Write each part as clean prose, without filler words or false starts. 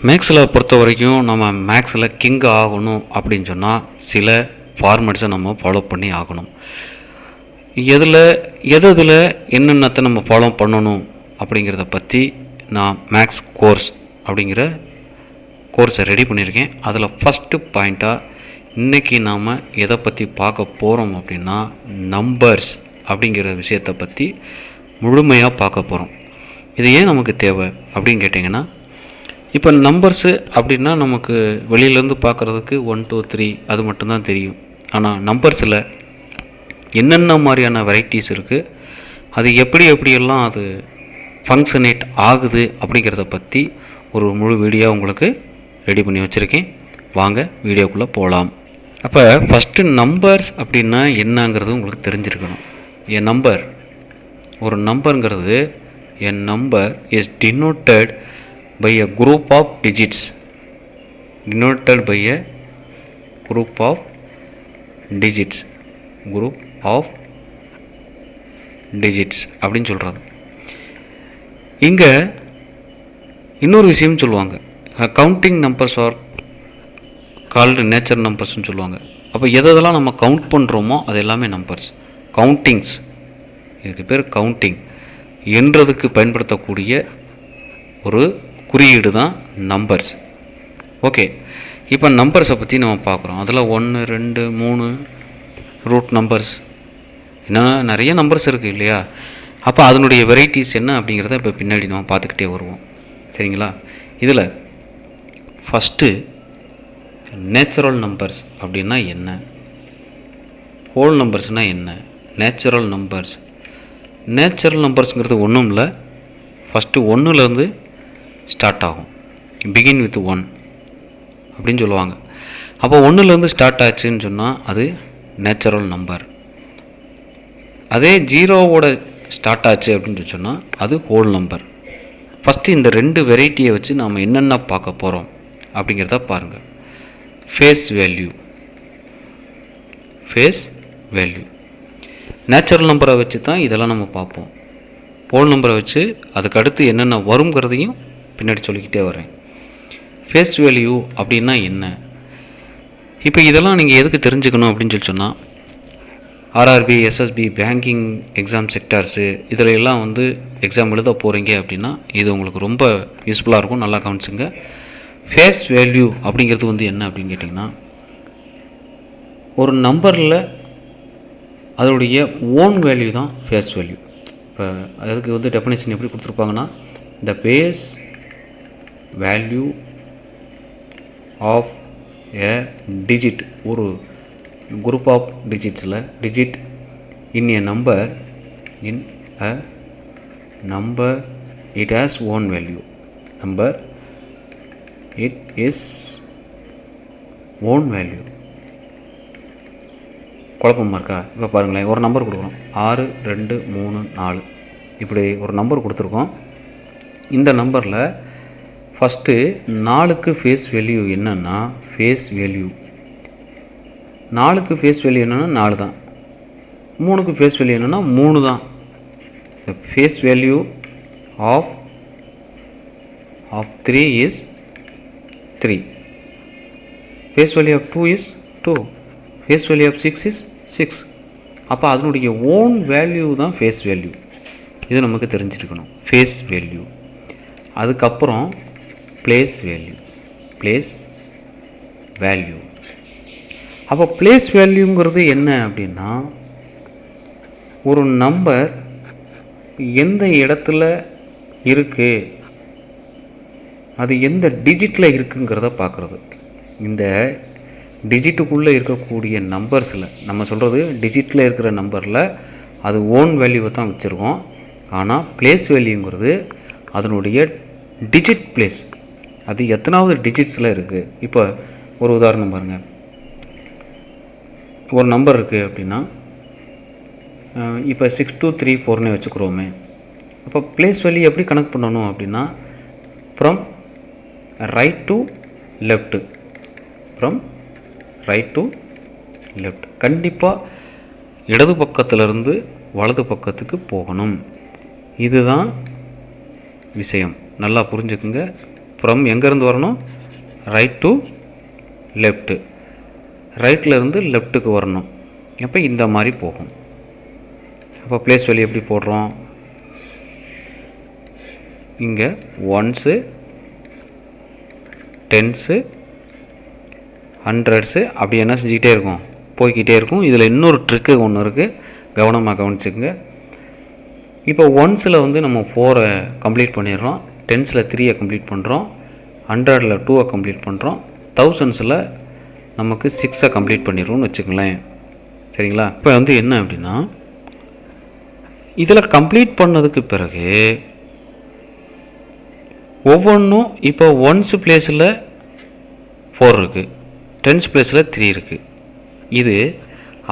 மேக்ஸில் பொறுத்த வரைக்கும் நம்ம மேக்ஸில் கிங் ஆகணும் அப்படின்னு சொன்னால் சில ஃபார்மேட்ஸை நம்ம ஃபாலோ பண்ணி ஆகணும். எதில் என்னென்னத்தை நம்ம ஃபாலோ பண்ணணும் அப்படிங்கிறத பற்றி நான் மேக்ஸ் கோர்ஸ் அப்படிங்கிற கோர்ஸை ரெடி பண்ணியிருக்கேன். அதில் ஃபஸ்ட்டு பாயிண்ட்டாக இன்றைக்கி நாம் எதை பற்றி பார்க்க போகிறோம் அப்படின்னா நம்பர்ஸ் அப்படிங்கிற விஷயத்தை பற்றி முழுமையாக பார்க்க போகிறோம். இது ஏன் நமக்கு தேவை அப்படின்னு கேட்டிங்கன்னா, இப்போ நம்பர்ஸு அப்படின்னா நமக்கு வெளியிலேருந்து பார்க்குறதுக்கு 1 2 3 அது மட்டும்தான் தெரியும். ஆனால் நம்பர்ஸில் என்னென்ன மாதிரியான வெரைட்டிஸ் இருக்குது, அது எப்படியெல்லாம் அது ஃபங்க்ஷனேட் ஆகுது அப்படிங்கிறத பற்றி ஒரு முழு வீடியோ உங்களுக்கு ரெடி பண்ணி வச்சுருக்கேன். வாங்க வீடியோக்குள்ளே போகலாம். அப்போ ஃபஸ்ட்டு நம்பர்ஸ் அப்படின்னா என்னங்கிறது உங்களுக்கு தெரிஞ்சிருக்கணும். ஒரு நம்பருங்கிறது a number is denoted by a group of digits அப்படின்னு சொல்கிறது. இங்கே இன்னொரு விஷயம் சொல்லுவாங்க, counting numbers are called nature நம்பர்ஸ்னு சொல்லுவாங்க. அப்போ எதெல்லாம் நம்ம கவுண்ட் பண்ணுறோமோ அது எல்லாமே நம்பர்ஸ். கவுண்டிங்ஸ், இதுக்கு பேர் கவுண்டிங் என்றதுக்கு பயன்படுத்தக்கூடிய ஒரு குறியீடு தான் நம்பர்ஸ். ஓகே, இப்போ நம்பர்ஸை பற்றி நம்ம பார்க்குறோம். அதில் 1 2 3 ரூட் நம்பர்ஸ், என்னென்னா நிறைய நம்பர்ஸ் இருக்குது இல்லையா? அப்போ அதனுடைய வெரைட்டிஸ் என்ன அப்படிங்கிறத இப்போ பின்னாடி நம்ம பார்த்துக்கிட்டே வருவோம். சரிங்களா? இதில் ஃபஸ்ட்டு நேச்சுரல் நம்பர்ஸ் அப்படின்னா என்ன, ஹோல் நம்பர்ஸ்னால் என்ன, நேச்சுரல் நம்பர்ஸுங்கிறது ஒன்றும் இல்லை, ஃபஸ்ட்டு 1லேருந்து ஸ்டார்ட் ஆகும். பிகின் வித் 1 அப்படின்னு சொல்லுவாங்க. அப்போ 1லேருந்து ஸ்டார்ட் ஆச்சுன்னு சொன்னால் அது நேச்சுரல் நம்பர். அதே 0வோட ஸ்டார்ட் ஆச்சு அப்படின்னு சொன்னால் அது ஹோல் நம்பர். ஃபஸ்ட்டு இந்த 2 வெரைட்டியை வச்சு நாம் என்னென்ன பார்க்க போகிறோம் அப்படிங்கிறத பாருங்கள். ஃபேஸ் வேல்யூ நேச்சுரல் நம்பரை வச்சு தான் இதெல்லாம் நம்ம பார்ப்போம். ஹோல் நம்பரை வச்சு அதுக்கு அடுத்து என்னென்ன வருங்கிறதையும் பின்னாடி சொல்லிக்கிட்டே வரேன். ஃபேஸ் வேல்யூ அப்படின்னா என்ன? இப்போ இதெல்லாம் நீங்கள் எதுக்கு தெரிஞ்சுக்கணும் அப்படின்னு சொன்னால், RRB, SSB, banking exam sectors இதில் எல்லாம் எக்ஸாம் எழுத போகிறீங்க அப்படின்னா இது உங்களுக்கு ரொம்ப யூஸ்ஃபுல்லாக இருக்கும். நல்லா கவனிச்சுங்க. ஃபேஸ் வேல்யூ அப்படிங்கிறது என்ன அப்படின்னு கேட்டிங்கன்னா, ஒரு நம்பரில் அதோடைய ஓன் வேல்யூ தான் ஃபேஸ் வேல்யூ. இப்போ அதுக்கு டெஃபினேஷன் எப்படி கொடுத்துருப்பாங்கன்னா, the face value of a digit, ஒரு குரூப் ஆஃப் டிஜிட்ஸில் digit in a number it has own value. It is own value. குழப்பமாக இருக்கா? இப்போ பாருங்களேன், ஒரு நம்பர் கொடுக்குறோம், 6 2 3 4 இப்படி ஒரு நம்பர் கொடுத்துருக்கோம். இந்த நம்பரில் ஃபஸ்ட்டு 4க்கு ஃபேஸ் வேல்யூ என்னென்னா, 4க்கு ஃபேஸ் வேல்யூ என்னென்னா 4 தான். 3க்கு ஃபேஸ் வேல்யூ என்னென்னா 3 தான். The face value of 3 is 3. Face value of 2 is 2. Face value of 6 is 6. அப்போ அதனுடைய ஓன் வேல்யூ தான் ஃபேஸ் வேல்யூ. இது நமக்கு தெரிஞ்சிருக்கணும். Face value. அதுக்கப்புறம் பிளேஸ் வேல்யூ. அப்போ பிளேஸ் வேல்யூங்கிறது என்ன அப்படின்னா, ஒரு நம்பர் எந்த இடத்துல இருக்குது, அது எந்த டிஜிட்டில் இருக்குங்கிறத பார்க்குறது. இந்த டிஜிட்டுக்குள்ளே இருக்கக்கூடிய நம்பர்ஸில் நம்ம சொல்கிறது, டிஜிட்டில் இருக்கிற நம்பரில் அது ஓன் வேல்யூவை தான் வச்சுருக்கோம். ஆனால் பிளேஸ் வேல்யூங்கிறது அதனுடைய டிஜிட் பிளேஸ், அது எத்தனாவது டிஜிட்ஸில் இருக்குது. இப்போ ஒரு உதாரணம் பாருங்கள், ஒரு நம்பர் இருக்குது அப்படின்னா, இப்போ 6234 வச்சுக்கிறோமே. அப்போ பிளேஸ் வேல்யூ எப்படி கனெக்ட் பண்ணணும் அப்படின்னா, ஃப்ரம் ரைட் டு லெஃப்ட், கண்டிப்பாக இடது பக்கத்திலிருந்து வலது பக்கத்துக்கு போகணும். இதுதான் விஷயம். நல்லா புரிஞ்சுக்குங்க. ஃப்ரம் எங்கேருந்து வரணும், ரைட் டு லெஃப்ட்டு, ரைட்லேருந்து லெஃப்ட்டுக்கு வரணும். அப்போ இந்த மாதிரி போகும். அப்போ ப்ளேஸ் வேல்யூ எப்படி போடுறோம், இங்கே ஒன்ஸு, டென்ஸு, ஹண்ட்ரட்ஸு அப்படி என்ன செஞ்சுக்கிட்டே இருக்கும், போய்கிட்டே இருக்கும். இதில் இன்னொரு ட்ரிக்கு ஒன்று இருக்குது, கவனமாக கவனிச்சுக்குங்க. இப்போ ஒன்ஸில் வந்து நம்ம 4 கம்ப்ளீட் பண்ணிடுறோம், டென்ஸில் 3 கம்ப்ளீட் பண்ணுறோம், 100ல் 2 கம்ப்ளீட் பண்ணுறோம், தௌசண்ட்ஸில் நமக்கு 6 கம்ப்ளீட் பண்ணிடுறோம்னு வச்சுக்கங்களேன். சரிங்களா? இப்போ வந்து என்ன அப்படின்னா, இதில் கம்ப்ளீட் பண்ணதுக்கு பிறகு ஒவ்வொன்றும் இப்போ ஒன்ஸ் பிளேஸில் 4 இருக்குது, டென்ஸ் பிளேஸில் 3 இருக்குது. இது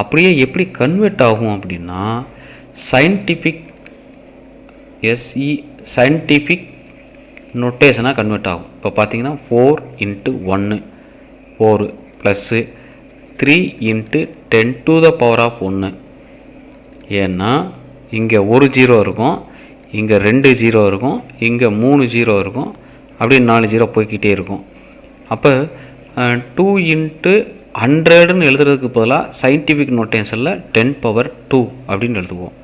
அப்படியே எப்படி கன்வெர்ட் ஆகும் அப்படின்னா, சயின்டிஃபிக் சயின்டிஃபிக் நொட்டேஷனாக கன்வெர்ட் ஆகும். இப்போ பார்த்தீங்கன்னா 4 × 1 4 ப்ளஸ்ஸு 3 × 10⁻1. ஏன்னா இங்கே ஒரு 0 இருக்கும், இங்கே 2 0 இருக்கும், இங்கே 3 0 இருக்கும், அப்படியே 4 0 போய்கிட்டே இருக்கும். அப்போ 2 × 100ன்னு எழுதுறதுக்கு பதிலாக சயின்டிஃபிக் நோட்டேஷனில் 10⁻2 அப்படின்னு எழுதுவோம்.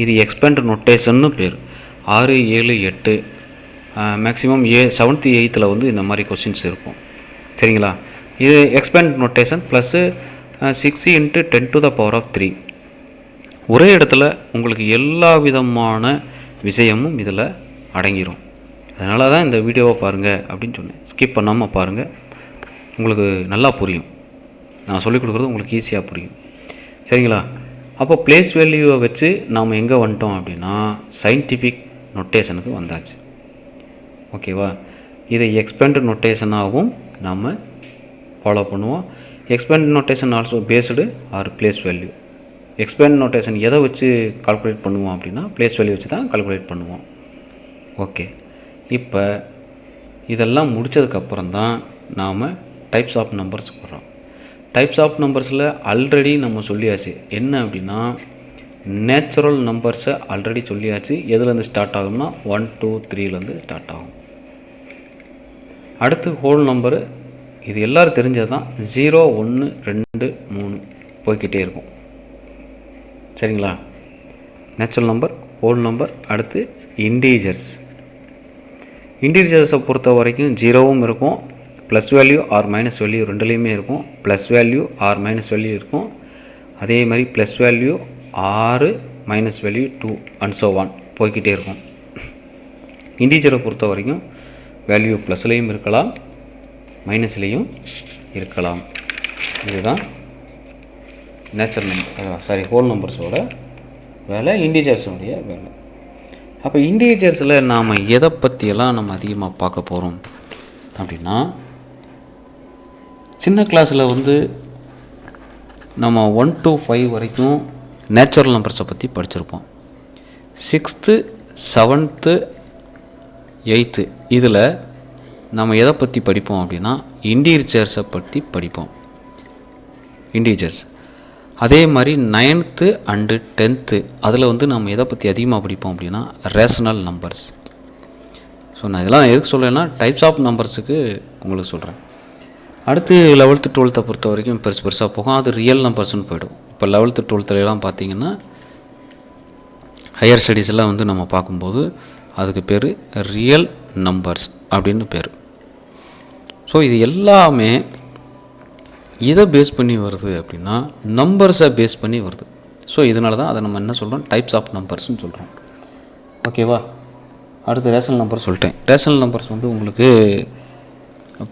இது எக்ஸ்பேண்ட் நோட்டேஷன்னு பேர். 6, 7, 8 மேக்ஸிமம் 7th 8th வந்து இந்த மாதிரி கொஸ்டின்ஸ் இருக்கும். சரிங்களா? இது எக்ஸ்பேண்ட் நோட்டேஷன் ப்ளஸ்ஸு 6 × 10⁻3. ஒரே இடத்துல உங்களுக்கு எல்லா விதமான விஷயமும் இதில் அடங்கிடும். அதனால தான் இந்த வீடியோவை பாருங்கள் அப்படின்னு சொன்னேன். ஸ்கிப் பண்ணாமல் பாருங்கள், உங்களுக்கு நல்லா புரியும். நான் சொல்லிக் கொடுக்குறது உங்களுக்கு ஈஸியாக புரியும். சரிங்களா? அப்போ ப்ளேஸ் வேல்யூவை வச்சு நாம் எங்கே வந்துட்டோம் அப்படின்னா சயின்டிஃபிக் நொட்டேஷனுக்கு வந்தாச்சு. ஓகேவா? இதை எக்ஸ்பேண்ட் நொட்டேஷனாகவும் நாம் ஃபாலோ பண்ணுவோம். Expand notation also based or place value. Expand notation எதை வச்சு கால்குலேட் பண்ணுவோம் அப்படின்னா ப்ளேஸ் வேல்யூ வச்சு தான் கால்குலேட் பண்ணுவோம். ஓகே, இப்போ இதெல்லாம் முடித்ததுக்கப்புறம் தான் நாம் டைப்ஸ் ஆஃப் நம்பர்ஸ் போடுறோம். டைப்ஸ் ஆஃப் நம்பர்ஸில் ஆல்ரெடி நம்ம சொல்லியாச்சு. என்ன அப்படின்னா நேச்சுரல் நம்பர்ஸை ஆல்ரெடி சொல்லியாச்சு. எதுலேருந்து ஸ்டார்ட் ஆகும்னா 1, 2, 3லேருந்து ஸ்டார்ட் ஆகும். அடுத்து ஹோல் நம்பரு, இது எல்லோரும் தெரிஞ்சது தான். 0, 1, 2, 3 போய்கிட்டே இருக்கும். சரிங்களா? நேச்சுரல் நம்பர், ஹோல் நம்பர், அடுத்து இன்டீஜர்ஸ். இன்டீஜர்ஸை பொறுத்த வரைக்கும் 0வும் இருக்கும், plus value or minus value ரெண்டுலேயுமே இருக்கும். Plus value or minus value இருக்கும், அதே மாதிரி plus value 6 minus value 2 and so on போய்கிட்டே இருக்கும். இன்டீஜரை பொறுத்த வரைக்கும் வேல்யூ ப்ளஸ்லேயும் இருக்கலாம், மைனஸ்லேயும் இருக்கலாம். இதுதான் நேச்சுரல் நம்பர் ஹோல் நம்பர்ஸோட வேலை, இன்டீஜர்ஸோடைய வேலை. அப்போ இன்டீஜர்ஸில் நாம் எதை பற்றியெல்லாம் நம்ம அதிகமாக பார்க்க போகிறோம் அப்படின்னா, சின்ன கிளாஸில் வந்து நம்ம 1 to 5 வரைக்கும் நேச்சுரல் நம்பர்ஸை பற்றி படிச்சிருப்போம். 6th, 7th, 8th இதில் நம்ம எதை பற்றி படிப்போம் அப்படின்னா இன்டீஜர்ஸை பற்றி படிப்போம். இன்டீஜர்ஸ். அதே மாதிரி 9th and 10th அதில் வந்து நம்ம எதை பற்றி அதிகமாக படிப்போம் அப்படின்னா ரேஷனல் நம்பர்ஸ். ஸோ நான் இதெல்லாம் எதுக்கு சொல்கிறேன்னா டைப்ஸ் ஆஃப் நம்பர்ஸுக்கு உங்களுக்கு சொல்கிறேன். அடுத்து 11th 12th பொறுத்த வரைக்கும் பெருசாக போகும், அது ரியல் நம்பர்ஸ்னு போய்டும். இப்போ 11th 12thலாம் பார்த்திங்கன்னா ஹையர் ஸ்டடீஸ்லாம் வந்து நம்ம பார்க்கும்போது அதுக்கு பேர் ரியல் நம்பர்ஸ் அப்படின்னு பேர். ஸோ இது எல்லாமே இதை பேஸ் பண்ணி வருது அப்படின்னா நம்பர்ஸை பேஸ் பண்ணி வருது. ஸோ இதனால தான் அதை நம்ம என்ன சொல்கிறோம், டைப்ஸ் ஆஃப் நம்பர்ஸ்னு சொல்கிறோம். ஓகேவா? அடுத்து ரேஷனல் நம்பர் சொல்லிட்டேன். ரேஷனல் நம்பர்ஸ் வந்து உங்களுக்கு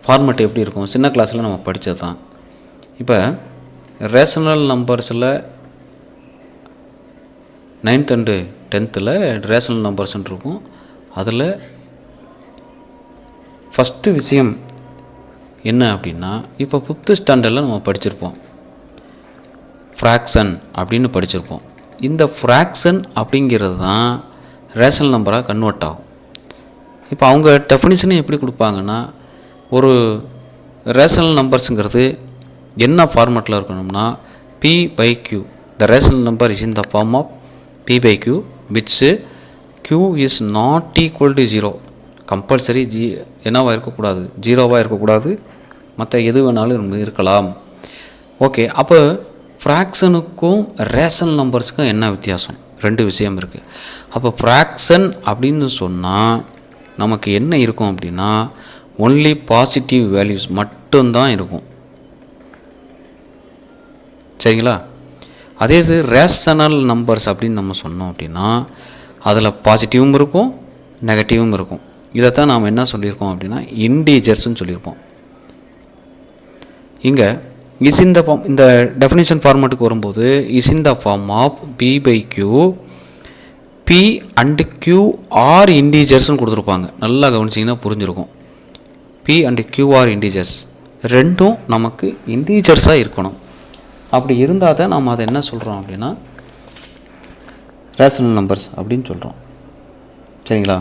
ஃபார்மேட் எப்படி இருக்கும், சின்ன கிளாஸில் நம்ம படித்தது தான். இப்போ ரேஷனல் நம்பர்ஸில் 9th and 10th ரேஷனல் நம்பர்ஸ்ன்னு இருக்கும். அதில் ஃபஸ்ட்டு விஷயம் என்ன அப்படின்னா, இப்போ 5th ஸ்டாண்டர்டில் நம்ம படிச்சிருப்போம், ஃப்ராக்ஷன் அப்படின்னு படிச்சிருப்போம். இந்த ஃப்ராக்ஷன் அப்படிங்கிறது தான் ரேஷனல் நம்பராக கன்வெர்ட் ஆகும். இப்போ அவங்க டெஃபினிஷனை எப்படி கொடுப்பாங்கன்னா, ஒரு ரேஷனல் நம்பர்ஸுங்கிறது என்ன ஃபார்மேட்டில் இருக்கணும்னா P/Q. The rational number is in the form of P/Q which Q is not equal to 0. Compulsory என்னவாக இருக்கக்கூடாது, ஜீரோவாக இருக்கக்கூடாது, மற்ற எது வேணாலும் இருக்கலாம். ஓகே, அப்போ ஃப்ராக்ஷனுக்கும் ரேஷனல் நம்பர்ஸுக்கும் என்ன வித்தியாசம்? ரெண்டு விஷயம் இருக்குது. அப்போ ஃப்ராக்ஷன் அப்படின்னு சொன்னால் நமக்கு என்ன இருக்கும் அப்படின்னா ஒன்லி பாசிட்டிவ் வேல்யூஸ் மட்டும்தான் இருக்கும். சரிங்களா? அதே இது ரேஷனல் நம்பர்ஸ் அப்படின்னு நம்ம சொன்னோம் அப்படின்னா அதில் பாசிட்டிவும் இருக்கும், நெகட்டிவும் இருக்கும். இதைத்தான் நாம் என்ன சொல்லியிருக்கோம் அப்படின்னா இன்டீஜர்ஸ்ன்னு சொல்லியிருப்போம். இங்கே இஸ் இன் த ஃபார்ம், இந்த டெஃபினிஷன் ஃபார்மேட்டுக்கு வரும்போது is in the form of p/q, p and q are இன்டீஜர்ஸ்ன்னு கொடுத்துருப்பாங்க. நல்லா கவனிச்சிங்கன்னா புரிஞ்சிருக்கும். p and q are integers ரெண்டும் நமக்கு இன்டீஜர்ஸாக இருக்கணும். அப்படி இருந்தால் தான் நாம் அதை என்ன சொல்கிறோம் அப்படின்னா ரேஷனல் நம்பர்ஸ் அப்படின்னு சொல்கிறோம். சரிங்களா?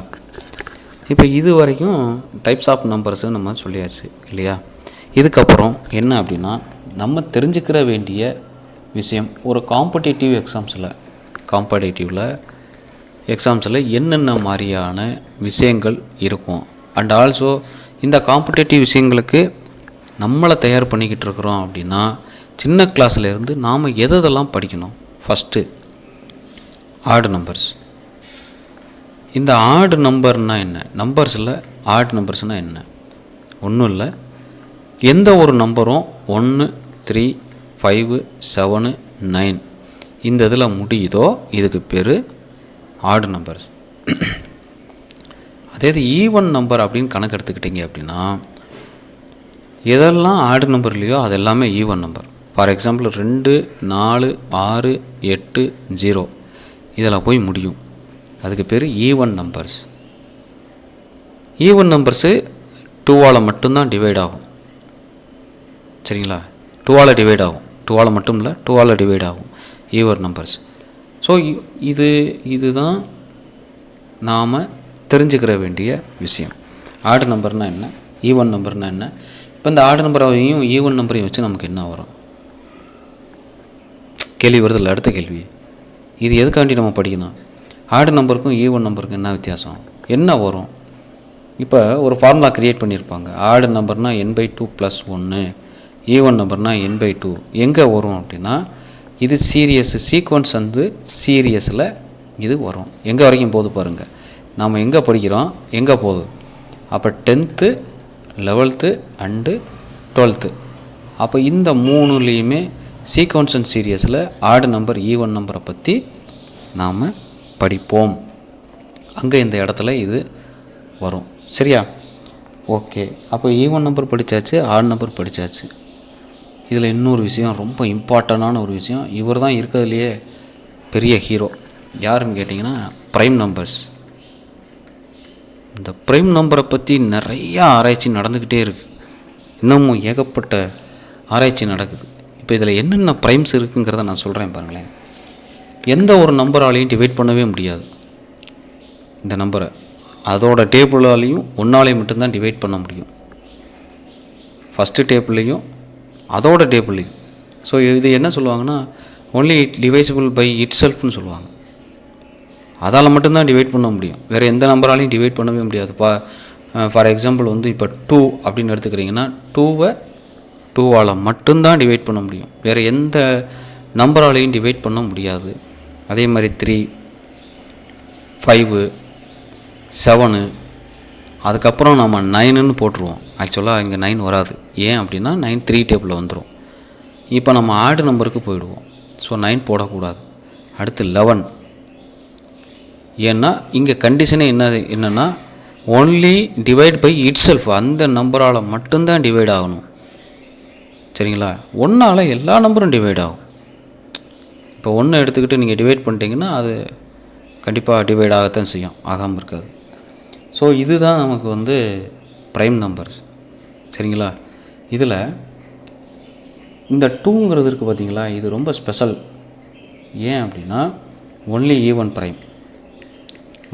இப்போ இது வரைக்கும் டைப்ஸ் ஆஃப் நம்பர்ஸு நம்ம சொல்லியாச்சு இல்லையா? இதுக்கப்புறம் என்ன அப்படின்னா நம்ம தெரிஞ்சுக்கிற வேண்டிய விஷயம், ஒரு காம்படிட்டிவ் எக்ஸாம்ஸில் என்னென்ன மாதிரியான விஷயங்கள் இருக்கும். அண்ட் ஆல்சோ இந்த காம்படிட்டிவ் விஷயங்களுக்கு நம்மளை தயார் பண்ணிக்கிட்டு இருக்கிறோம் அப்படின்னா சின்ன கிளாஸ்லேருந்து நாம் எதெல்லாம் படிக்கணும்? First odd numbers. இந்த ஆட் நம்பர்னால் என்ன? நம்பர்ஸில் ஆட் நம்பர்ஸ்னால் என்ன? ஒன்றும் இல்லை, எந்த ஒரு நம்பரும் 1, 3, 5, 7, 9 இந்த இதில் முடியுதோ இதுக்கு பேர் ஆட் நம்பர்ஸ். அதே இது ஈவன் நம்பர் அப்படின்னு கணக்கு எடுத்துக்கிட்டிங்க அப்படின்னா எதெல்லாம் ஆட் நம்பர் இல்லையோ அது எல்லாமே ஈவன் நம்பர். ஃபார் எக்ஸாம்பிள் 2, 4, 6, 8, 0 இதில் போய் முடியும். அதுக்கு பேர் ஈவன் நம்பர்ஸ். ஈவன் நம்பர்ஸு 2ஆல் மட்டும்தான் டிவைட் ஆகும். சரிங்களா? 2ஆல் டிவைட் ஆகும். 2ஆல் மட்டும் இல்லை, 2ஆல் டிவைட் ஆகும் ஈவன் நம்பர்ஸ். ஸோ இதுதான் நாம் தெரிஞ்சுக்கிற வேண்டிய விஷயம். ஆட் நம்பர்னால் என்ன, ஈவன் நம்பர்னால் என்ன? இப்போ இந்த ஆட் நம்பரையும் ஈவன் நம்பரையும் வச்சு நமக்கு என்ன வரும்? கேள்வி வருதில்ல, அடுத்த கேள்வி. இது எதுக்காண்டி நம்ம படிக்கணும்? ஆட் நம்பருக்கும் ஈவன் நம்பருக்கும் என்ன வித்தியாசம், என்ன வரும்? இப்போ ஒரு ஃபார்முலா க்ரியேட் பண்ணியிருப்பாங்க. ஆட் நம்பர்னால் n/2 + 1, ஈவன் நம்பர்னால் n/2. எங்கே வரும் அப்படின்னா இது சீக்வன்ஸ் வந்து சீரியஸில் இது வரும். எங்கே வரைக்கும் போகுது பாருங்கள். நாம் எங்கே படிக்கிறோம், எங்கே போகுது? அப்போ 10th, 11th அண்டு 12th. அப்போ இந்த மூணுலேயுமே சீக்வன்ஸ் அண்ட் சீரியஸில் ஆட் நம்பர் ஈவன் நம்பரை பற்றி நாம் படிப்போம். அங்கே இந்த இடத்துல இது வரும். சரியா? ஓகே, அப்போ ஈவன் நம்பர் படித்தாச்சு, ஆட் நம்பர் படித்தாச்சு. இதில் இன்னொரு விஷயம், ரொம்ப இம்பார்ட்டண்டான ஒரு விஷயம். இவர் தான் இருக்கிறதுலையே பெரிய ஹீரோ. யாருன்னு கேட்டிங்கன்னா ப்ரைம் நம்பர்ஸ். இந்த ப்ரைம் நம்பரை பற்றி நிறையா ஆராய்ச்சி நடந்துக்கிட்டே இருக்குது. இன்னமும் ஏகப்பட்ட ஆராய்ச்சி நடக்குது. இப்போ இதில் என்னென்ன ப்ரைம்ஸ் இருக்குங்கிறத நான் சொல்கிறேன் பாருங்களேன். எந்த ஒரு நம்பராலையும் டிவைட் பண்ணவே முடியாது இந்த நம்பரை. அதோட டேபிளாலையும் ஒன்றாலையும் மட்டும்தான் டிவைட் பண்ண முடியும், ஃபஸ்ட்டு டேபிள்லேயும் அதோட டேபிள்லையும். ஸோ இது என்ன சொல்லுவாங்கன்னா ஒன்லி டிவைசிபிள் பை இட் செல்ஃப்னு சொல்லுவாங்க. அதால் மட்டும்தான் டிவைட் பண்ண முடியும், வேறு எந்த நம்பராலையும் டிவைட் பண்ணவே முடியாதுப்பா. ஃபார் எக்ஸாம்பிள் வந்து இப்போ 2 அப்படின்னு எடுத்துக்கிறீங்கன்னா 2வை 2ஆல் மட்டும்தான் டிவைட் பண்ண முடியும், வேறு எந்த நம்பராலையும் டிவைட் பண்ண முடியாது. அதே மாதிரி 3, 5, 7 அதுக்கப்புறம் நம்ம 9ன்னு போட்டுருவோம். ஆக்சுவலாக இங்கே 9 வராது. ஏன் அப்படின்னா 9 3 டேபிளில் வந்துடும். இப்போ நம்ம ஆட் நம்பருக்கு போயிடுவோம். ஸோ 9 போடக்கூடாது. அடுத்து 11. ஏன்னா இங்கே கண்டிஷனே என்னென்னா only divide by itself, அந்த நம்பரால் மட்டும்தான் டிவைட் ஆகணும். சரிங்களா? ஒன்றால் எல்லா நம்பரும் டிவைட் ஆகும். இப்போ 1 எடுத்துக்கிட்டு நீங்கள் டிவைட் பண்ணிட்டீங்கன்னா அது கண்டிப்பாக டிவைட் ஆகத்தான் செய்யும், ஆகாமல் இருக்காது. ஸோ இதுதான் நமக்கு வந்து ப்ரைம் நம்பர்ஸ். சரிங்களா? இதில் இந்த 2ங்கிறது இருக்குது பார்த்தீங்களா, இது ரொம்ப ஸ்பெஷல். ஏன் அப்படின்னா ஒன்லி ஈவன் ப்ரைம்,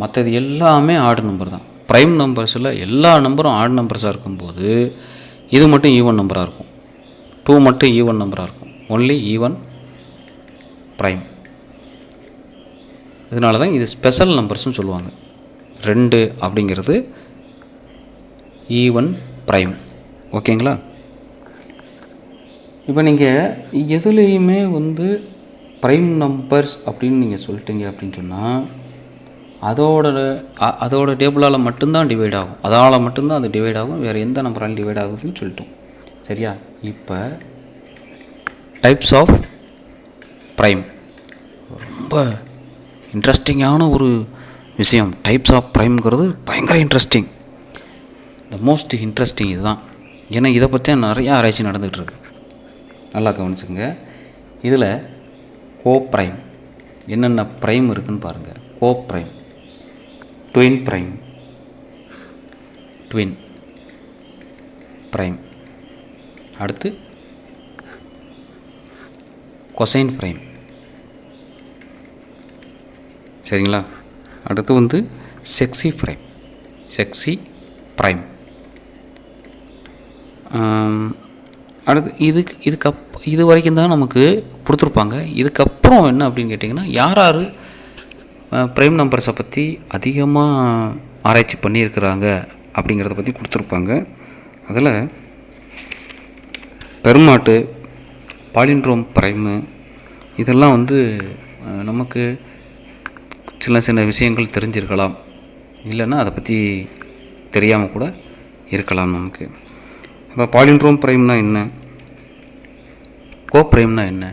மற்றது எல்லாமே ஆட் நம்பர் தான். ப்ரைம் நம்பர்ஸில் எல்லா நம்பரும் ஆட் நம்பர்ஸாக இருக்கும்போது இது மட்டும் ஈவன் நம்பராக இருக்கும். 2 மட்டும் ஈவன் நம்பராக இருக்கும். Only even prime. இதனால தான் இது ஸ்பெஷல் நம்பர்ஸ்னு சொல்லுவாங்க. 2 அப்படிங்கிறது ஈவன் ப்ரைம். ஓகேங்களா? இப்போ நீங்கள் எதுலேயுமே வந்து ப்ரைம் நம்பர்ஸ் அப்படின்னு நீங்கள் சொல்லிட்டீங்க அப்படின்னு சொன்னால் அதோட டேபிளால் மட்டும்தான் டிவைட் ஆகும். அதனால் மட்டும்தான் அது டிவைட் ஆகும். வேறு எந்த நம்பரால் டிவைட் ஆகுதுன்னு சொல்லிட்டோம். சரியா? இப்போ டைப்ஸ் ஆஃப் ப்ரைம் ரொம்ப இன்ட்ரெஸ்டிங்கான ஒரு விஷயம். டைப்ஸ் ஆஃப் ப்ரைம்ங்கிறது பயங்கர இன்ட்ரெஸ்டிங். த மோஸ்ட் இன்ட்ரெஸ்டிங் இதுதான். ஏன்னா இதை பற்றி நிறையா ஆராய்ச்சி நடந்துகிட்டு இருக்கு. நல்லா கவனிச்சுங்க. இதில் கோப்ரைம் என்னென்ன ப்ரைம் இருக்குதுன்னு பாருங்கள். Coprime, twin prime, twin prime, அடுத்து கொசைன் ப்ரைம். சரிங்களா? அடுத்து வந்து செக்ஸி ப்ரைம், செக்ஸி ப்ரைம். அடுத்து இது வரைக்கும் தான் நமக்கு கொடுத்துருப்பாங்க. இதுக்கப்புறம் என்ன அப்படின்னு கேட்டிங்கன்னா, யார் யார் ப்ரைம் நம்பர்ஸை பற்றி அதிகமாக ஆராய்ச்சி பண்ணியிருக்கிறாங்க அப்படிங்கிறத பற்றி கொடுத்துருப்பாங்க. அதில் பெர்மாட்டு, பாலிண்ட்ரோம் ப்ரைமு இதெல்லாம் வந்து நமக்கு சின்ன சின்ன விஷயங்கள் தெரிஞ்சிருக்கலாம். இல்லைன்னா அதை பற்றி தெரியாமல் கூட இருக்கலாம் நமக்கு. இப்போ பாலிண்ட்ரோம் ப்ரைம்னா என்ன, கோப்ரைம்னா என்ன,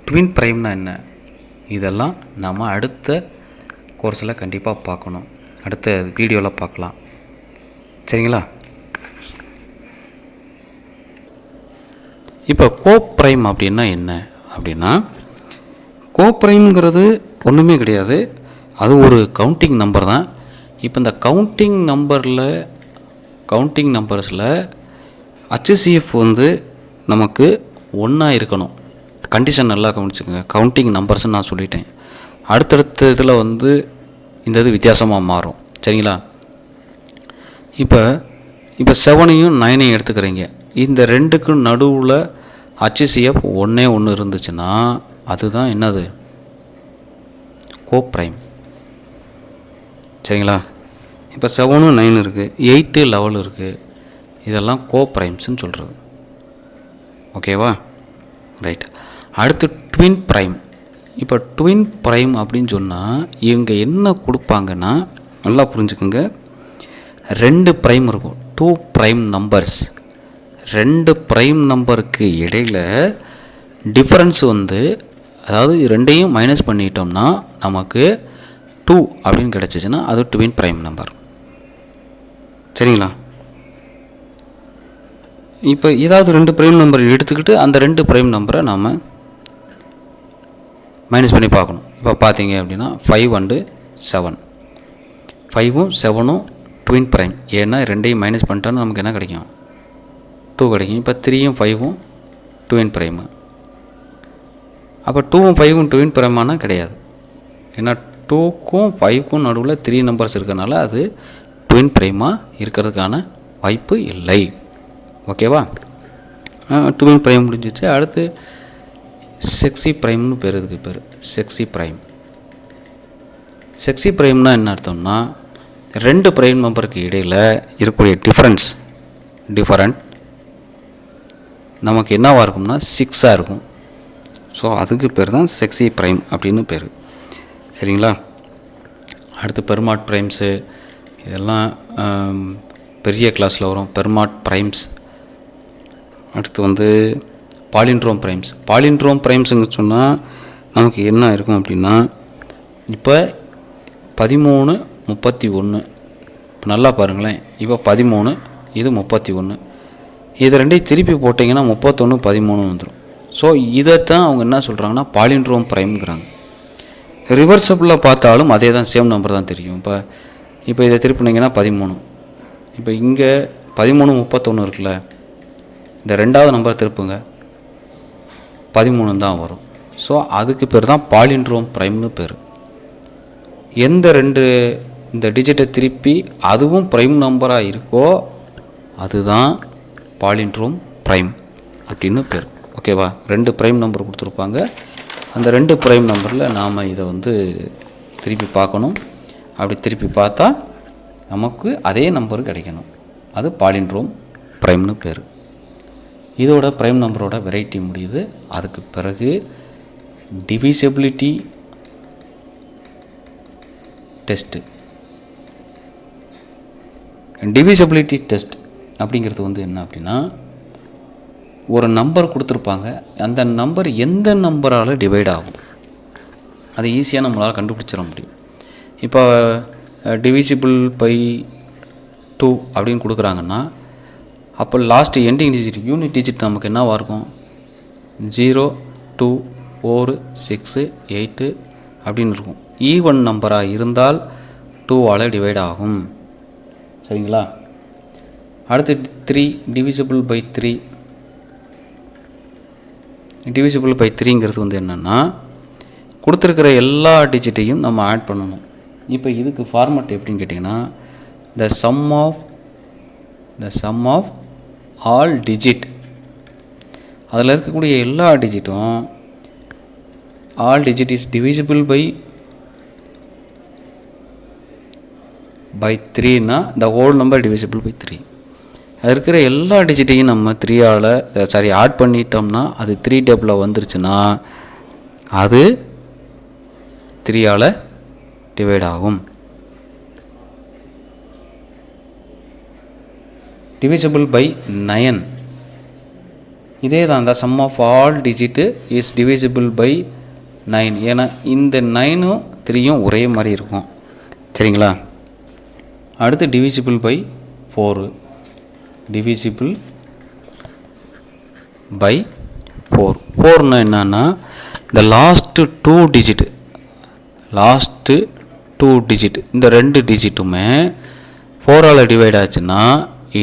ட்வின் ப்ரைம்னா என்ன, இதெல்லாம் நம்ம அடுத்த கோர்ஸில் கண்டிப்பாக பார்க்கணும். அடுத்த வீடியோவில் பார்க்கலாம். சரிங்களா? இப்போ கோப்ரைம் அப்படின்னா என்ன அப்படின்னா, கோப்ரைம்ங்கிறது ஒன்றுமே கிடையாது. அது ஒரு கவுண்டிங் நம்பர் தான். இப்போ இந்த கவுண்டிங் நம்பர்ஸில் HCF வந்து நமக்கு ஒன்றா இருக்கணும். கண்டிஷன் நல்லா கவனிச்சுக்கோங்க. கவுண்டிங் நம்பர்ஸ்ன்னு நான் சொல்லிட்டேன். அடுத்தடுத்த இதில் வந்து இந்த இது வித்தியாசமாக மாறும். சரிங்களா? இப்போ 7ஐயும் 9ஐயும் எடுத்துக்கிறீங்க. இந்த ரெண்டுக்கும் நடுவில் HCF ஒன்று இருந்துச்சுன்னா அதுதான் என்னது, கோப்ரைம். சரிங்களா? இப்போ 7, 9 இருக்குது, 8, 11 இருக்குது. இதெல்லாம் கோப்ரைம்ஸ்ன்னு சொல்கிறது. ஓகேவா? ரைட். அடுத்து ட்வின் ப்ரைம். இப்போ ட்வின் ப்ரைம் அப்படின்னு சொன்னால் இவங்க என்ன கொடுப்பாங்கன்னா, நல்லா புரிஞ்சுக்கோங்க. 2 ப்ரைம் இருக்கும், 2 ப்ரைம் நம்பர்ஸ். 2 ப்ரைம் நம்பருக்கு இடையில் டிஃபரன்ஸ் வந்து, அதாவது ரெண்டையும் மைனஸ் பண்ணிட்டோம்னா நமக்கு 2 அப்படின்னு கிடச்சிச்சின்னா அது ட்வின் ப்ரைம் நம்பர். சரிங்களா? இப்போ ஏதாவது 2 ப்ரைம் நம்பர் எடுத்துக்கிட்டு அந்த 2 ப்ரைம் நம்பரை நாம் மைனஸ் பண்ணி பார்க்கணும். இப்போ பார்த்தீங்க அப்படின்னா 5 and 7, 5ம் 7ம் ட்வின் ப்ரைம். ஏன்னா ரெண்டையும் மைனஸ் பண்ணிட்டோன்னா நமக்கு என்ன கிடைக்கும், 2 கிடைக்கும். இப்போ 3யும் 5ம் ட்வின் ப்ரைமு. அப்போ 2ம் 5ம் ட்வின் ப்ரைமானா கிடையாது. ஏன்னா 2க்கும் 5க்கும் நடுவில் 3 நம்பர்ஸ் இருக்கிறதுனால அது ட்வின் ப்ரைமாக இருக்கிறதுக்கான வாய்ப்பு இல்லை. ஓகேவா? ட்வின் ப்ரைம் முடிஞ்சிச்சு. அடுத்து செக்ஸி ப்ரைம்னு பேர். இதுக்கு பேர் செக்ஸி ப்ரைம். செக்ஸி ப்ரைம்னா என்ன அர்த்தம்னா, 2 ப்ரைம் நம்பருக்கு இடையில் இருக்கக்கூடிய டிஃபரண்ட் நமக்கு என்னவாக இருக்கும்னா 6ஆக இருக்கும். ஸோ அதுக்கு பேர் தான் செக்ஸி ப்ரைம் அப்படின்னு பேர். சரிங்களா? அடுத்து பெர்மாட் ப்ரைம்ஸு இதெல்லாம் பெரிய கிளாஸில் வரும். பெர்மாட் ப்ரைம்ஸ். அடுத்து வந்து பாலிண்ட்ரோம் ப்ரைம்ஸ். பாலிண்ட்ரோம் ப்ரைம்ஸுங்க சொன்னால் நமக்கு என்ன இருக்கும் அப்படின்னா, இப்போ 13, 31. இப்போ நல்லா பாருங்களேன். இப்போ 13, இது 31. இது ரெண்டையும் திருப்பி போட்டிங்கன்னா 31, 13 வந்துடும். ஸோ இதைத்தான் அவங்க என்ன சொல்கிறாங்கன்னா பாலிண்ட்ரோம் ப்ரைம்ங்கிறாங்க. ரிவர்சபிளில் பார்த்தாலும் அதே தான், சேம் நம்பர் தான் தெரியும். இப்போ இதை திருப்பினீங்கன்னா 13. இப்போ இங்கே 13, 31 இருக்குல்ல, இந்த ரெண்டாவது நம்பரை திருப்புங்க, 13 தான் வரும். ஸோ அதுக்கு பேர் தான் பாலிண்ட்ரோம் ப்ரைம்னு பேர். எந்த 2 இந்த டிஜிட்டை திருப்பி அதுவும் ப்ரைம் நம்பராக இருக்கோ அதுதான் பாலிண்ட்ரோம் ப்ரைம் அப்படின்னு பேர். ஓகேவா? 2 ப்ரைம் நம்பர் கொடுத்துருப்பாங்க. அந்த 2 ப்ரைம் நம்பரில் நாம் இதை வந்து திருப்பி பார்க்கணும். அப்படி திருப்பி பார்த்தா நமக்கு அதே நம்பர் கிடைக்கணும். அது பாலிண்ட்ரோம் ப்ரைம்னு பேர். இதோட ப்ரைம் நம்பரோட வெரைட்டி முடியுது. அதுக்கு பிறகு டிவிசிபிலிட்டி டெஸ்ட்டு. டிவிசிபிலிட்டி டெஸ்ட் அப்படிங்கிறது வந்து என்ன அப்படின்னா, ஒரு நம்பர் கொடுத்துருப்பாங்க, அந்த நம்பர் எந்த நம்பரால் டிவைட் ஆகும் அது ஈஸியாக நம்மளால் கண்டுபிடிச்சிட முடியும். இப்போ டிவிசிபிள் பை 2 அப்படின்னு கொடுக்குறாங்கன்னா, அப்போ last ending digit unit digit நமக்கு என்னவாக இருக்கும்? 0, 2, 4, 6, 8 அப்படின்னு இருக்கும். ஈவன் நம்பராக இருந்தால் 2ஆல் டிவைட் ஆகும். சரிங்களா? அடுத்து 3 டிவிசிபிள் பை 3. டிவிசிபிள் பை 3ங்கிறது வந்து என்னென்னா, கொடுத்துருக்கிற எல்லா டிஜிட்டையும் நம்ம ஆட் பண்ணணும். இப்போ இதுக்கு ஃபார்மட் எப்படின்னு கேட்டிங்கன்னா, the sum of all digit, அதில் இருக்கக்கூடிய எல்லா டிஜிட்டும் all digit is divisible by 3னா the whole number divisible by 3. அது இருக்கிற எல்லா டிஜிட்டையும் நம்ம 3ஆல் ஆட் பண்ணிட்டோம்னா அது 3 டேபிளில் வந்துருச்சுன்னா அது 3ஆல் டிவைட் ஆகும். டிவிசிபிள் பை 9 இதே தான், the sum of all digit is divisible by 9. ஏன்னா இந்த 9ம் 3யும் ஒரே மாதிரி இருக்கும். சரிங்களா? அடுத்து டிவிசிபிள் பை 4. Divisible by 4. 4னா என்னன்னா, இந்த லாஸ்ட்டு 2 டிஜிட் இந்த 2 டிஜிட்டுமே 4ஆல் டிவைட் ஆச்சுன்னா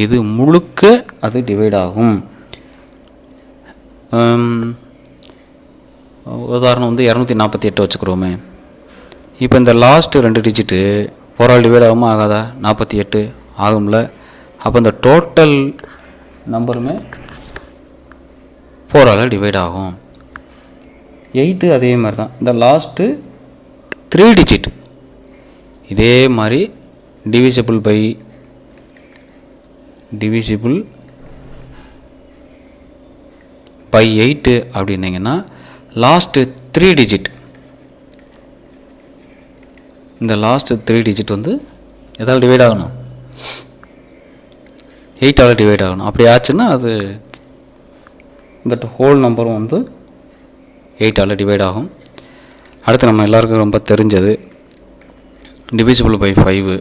இது முழுக்க அது டிவைட் ஆகும். உதாரணம் வந்து 248 வச்சுக்கிறோமே. இப்போ இந்த லாஸ்ட்டு 2 டிஜிட்டு 4ஆல் டிவைட் ஆகுமா ஆகாதா? 48 ஆகும்ல. அப்போ இந்த டோட்டல் நம்பருமே 4ஆல் டிவைட் ஆகும். 8 அதே மாதிரி தான், இந்த லாஸ்ட்டு 3 டிஜிட் இதே மாதிரி டிவிசிபிள் பை 8 அப்படின்னீங்கன்னா லாஸ்ட்டு 3 டிஜிட், இந்த லாஸ்ட்டு 3 டிஜிட் வந்து எதால் டிவைட் ஆகணும்? 8ஆல் டிவைட் ஆகணும். அப்படி ஆச்சுன்னா அது இந்த ஹோல் நம்பரும் வந்து 8ஆல் டிவைட் ஆகும். அடுத்து நம்ம எல்லாருக்கும் ரொம்ப தெரிஞ்சது டிவிசிபிள் பை 5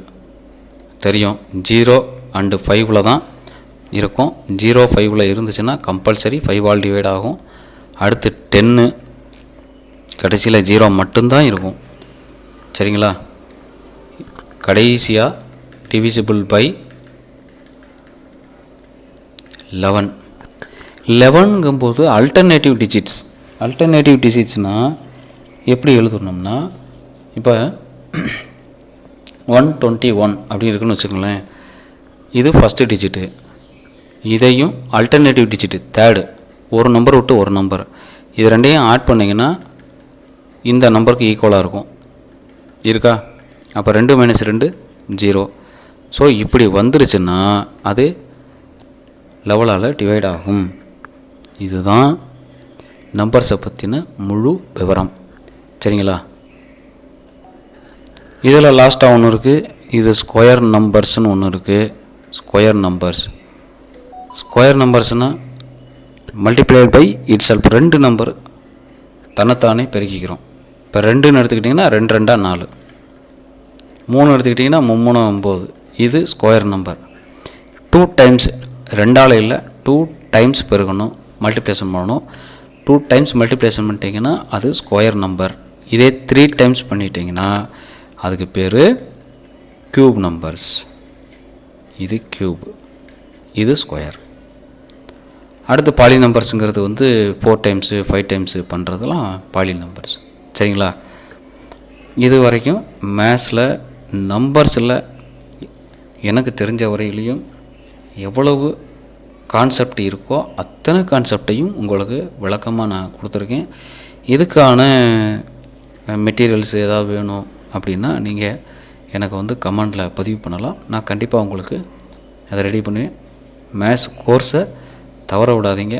தெரியும். 0 and 5ல் தான் இருக்கும். 0 5ல் இருந்துச்சுன்னா கம்பல்சரி 5ஆல் டிவைட் ஆகும். அடுத்து 10 கடைசியில் 0 மட்டும்தான் இருக்கும். சரிங்களா? கடைசியாக டிவிசிபிள் பை 11ங்கும்போது அல்டர்னேட்டிவ் டிஜிட்ஸ்னால் எப்படி எழுதணும்னா, இப்போ 121 அப்படி இருக்குன்னு வச்சுக்கோங்களேன். இது ஃபஸ்ட்டு டிஜிட்டு, இதையும் அல்டர்னேட்டிவ் டிஜிட்டு தேர்டு, ஒரு நம்பர் விட்டு ஒரு நம்பர், இது ரெண்டையும் ஆட் பண்ணிங்கன்னா இந்த நம்பருக்கு ஈக்குவலாக இருக்கும். இருக்கா? அப்போ 2 - 2 0. ஸோ இப்படி வந்துருச்சுன்னா அது 11ஆல் டிவைட் ஆகும். இதுதான் நம்பர்ஸை பற்றின முழு விவரம். சரிங்களா? இதில் லாஸ்ட்டாக ஒன்று இருக்குது, இது ஸ்கொயர் நம்பர்ஸ்னு ஒன்று இருக்குது. ஸ்கொயர் நம்பர்ஸ்னால் multiplied by itself. 2 number தன்னைத்தானே பெருக்கிக்கிறோம். இப்போ 2ன்னு எடுத்துக்கிட்டிங்கன்னா 2 2 4, 3 எடுத்துக்கிட்டிங்கன்னா 3 9. இது ஸ்கொயர் நம்பர். 2 டைம்ஸ் 2ஆல் இல்லை, 2 டைம்ஸ் பெருக்கணும், மல்டிப்ளேஷன் பண்ணணும். 2 டைம்ஸ் மல்டிப்ளேஷன் பண்ணிட்டீங்கன்னா அது ஸ்கொயர் நம்பர். இதே 3 டைம்ஸ் பண்ணிட்டீங்கன்னா அதுக்கு பேர் க்யூப் நம்பர்ஸ். இது க்யூப், இது ஸ்கொயர். அடுத்து பாலி நம்பர்ஸுங்கிறது வந்து 4 டைம்ஸு 5 டைம்ஸு பண்ணுறதுலாம் பாலி நம்பர்ஸ். சரிங்களா? இது வரைக்கும் மேத்ஸில் நம்பர்ஸில் எனக்கு தெரிஞ்ச வரையிலையும் எவ்வளவு கான்செப்ட் இருக்கோ அத்தனை கான்செப்டையும் உங்களுக்கு விளக்கமாக நான் கொடுத்துருக்கேன். இதுக்கான மெட்டீரியல்ஸ் ஏதாவது வேணும் அப்படின்னா நீங்கள் எனக்கு வந்து கமெண்டில் பதிவு பண்ணலாம். நான் கண்டிப்பாக உங்களுக்கு அதை ரெடி பண்ணி மேத்ஸ் கோர்ஸை தவற விடாதீங்க.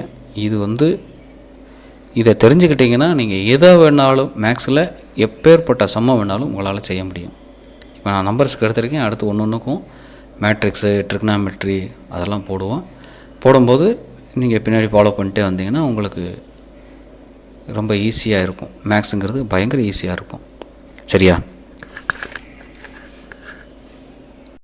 இது இதை தெரிஞ்சுக்கிட்டிங்கன்னா நீங்கள் எதை வேணாலும் மேக்ஸில் எப்பேற்பட்ட சம்மம் வேணாலும் உங்களால் செய்ய முடியும். இப்போ நான் நம்பர்ஸ்க்கு எடுத்திருக்கேன். அடுத்து ஒன்றுக்கும் மேட்ரிக்ஸு, ட்ரிக்னாமெட்ரி அதெல்லாம் போடும்போது நீங்கள் பின்னாடி ஃபாலோ பண்ணிட்டே வந்தீங்கன்னா உங்களுக்கு ரொம்ப ஈஸியாக இருக்கும். மேக்ஸுங்கிறது பயங்கர ஈஸியாக இருக்கும். சரியா?